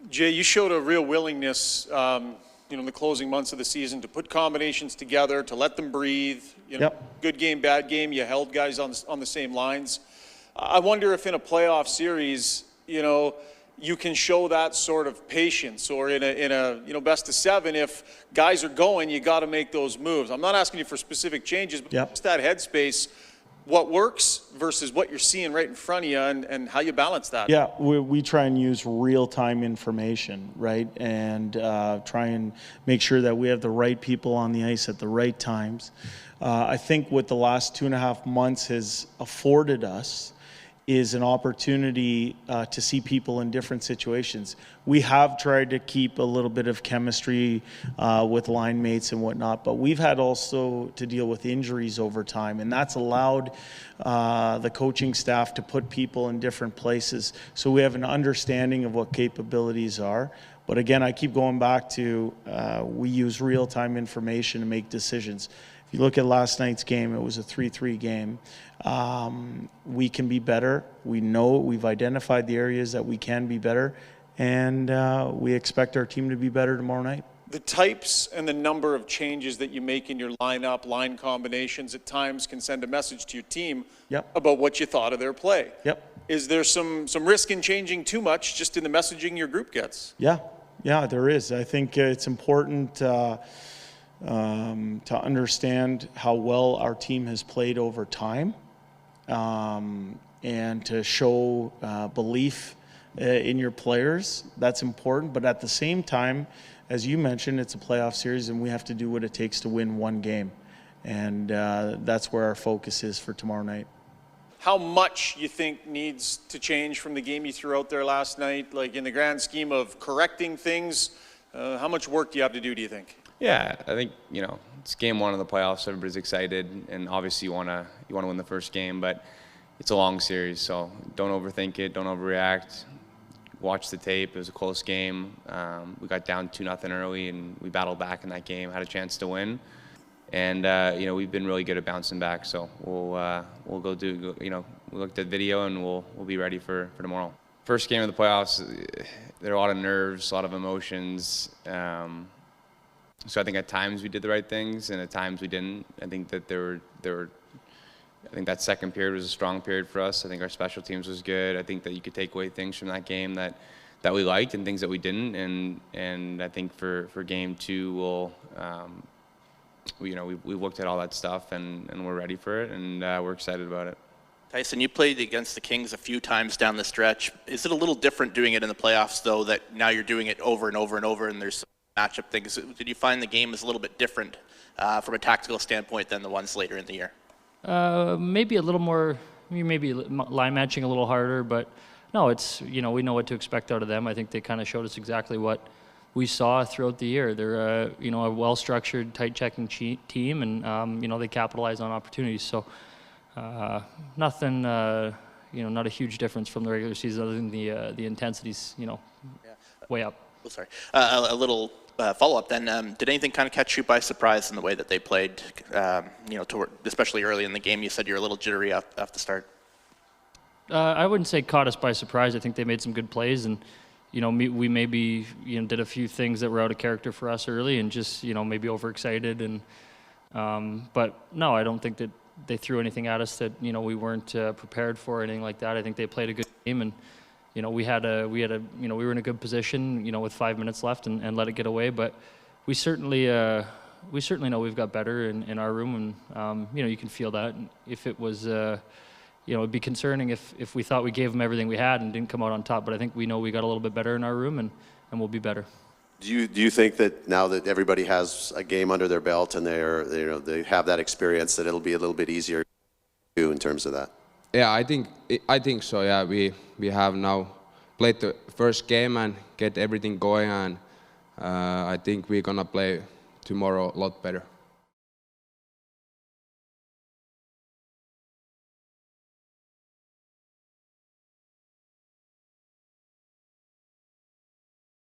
Jay, you showed a real willingness, in the closing months of the season to put combinations together, to let them breathe. Good game, bad game. You held guys on the same lines. I wonder if in a playoff series, you can show that sort of patience, or in a best of seven, if guys are going, you got to make those moves. I'm not asking you for specific changes, but just that headspace. What works versus what you're seeing right in front of you, and how you balance that. Yeah, we try and use real-time information, right? And try and make sure that we have the right people on the ice at the right times. I think what the last 2.5 months has afforded us is an opportunity to see people in different situations. We have tried to keep a little bit of chemistry with line mates and whatnot, but we've had also to deal with injuries over time, and that's allowed the coaching staff to put people in different places. So we have an understanding of what capabilities are. But again, I keep going back to we use real-time information to make decisions. If you look at last night's game, it was a 3-3 game. We can be better. We know we've identified the areas that we can be better, and we expect our team to be better tomorrow night. The types and the number of changes that you make in your lineup, line combinations at times can send a message to your team about what you thought of their play. Is there some risk in changing too much just in the messaging your group gets? Yeah, there is. I think it's important to understand how well our team has played over time, and to show belief in your players. That's important, but at the same time, as you mentioned, it's a playoff series and we have to do what it takes to win one game, and that's where our focus is for tomorrow night. How much you think needs to change from the game you threw out there last night, like in the grand scheme of correcting things? How much work do you have to do you think? Yeah, I think, it's game one of the playoffs. Everybody's excited, and obviously you want to win the first game, but it's a long series, so don't overthink it, don't overreact. Watch the tape. It was a close game. We got down 2-0 early, and we battled back in that game, had a chance to win. And, we've been really good at bouncing back, so we'll go do, we looked at video, and we'll be ready for tomorrow. First game of the playoffs, there are a lot of nerves, a lot of emotions. So I think at times we did the right things, and at times we didn't. I think that I think that second period was a strong period for us. I think our special teams was good. I think that you could take away things from that game that we liked and things that we didn't. And I think for game two, we looked at all that stuff and we're ready for it, and we're excited about it. Tyson, you played against the Kings a few times down the stretch. Is it a little different doing it in the playoffs, though, that now you're doing it over and over and over, and there's some matchup things? Did you find the game is a little bit different from a tactical standpoint than the ones later in the year? Maybe a little more, maybe line matching a little harder, but no, it's, we know what to expect out of them. I think they kind of showed us exactly what we saw throughout the year. They're a well-structured, tight-checking team, and they capitalize on opportunities. So nothing, not a huge difference from the regular season, other than the intensity's, way up. Oh, sorry. A little follow-up then. Did anything kind of catch you by surprise in the way that they played, especially early in the game? You said you were a little jittery off the start. I wouldn't say caught us by surprise. I think they made some good plays, and we maybe did a few things that were out of character for us early, and just maybe overexcited. And but no, I don't think that they threw anything at us that we weren't prepared for or anything like that. I think they played a good game, and we were in a good position with 5 minutes left and let it get away. But we certainly know we've got better in our room, and you can feel that. If it was it'd be concerning if we thought we gave them everything we had and didn't come out on top. But I think we know we got a little bit better in our room, and we'll be better. Do you think that now that everybody has a game under their belt and they have that experience, that it'll be a little bit easier in terms of that? Yeah, I think so. Yeah, we have now played the first game and get everything going, and I think we're gonna play tomorrow a lot better.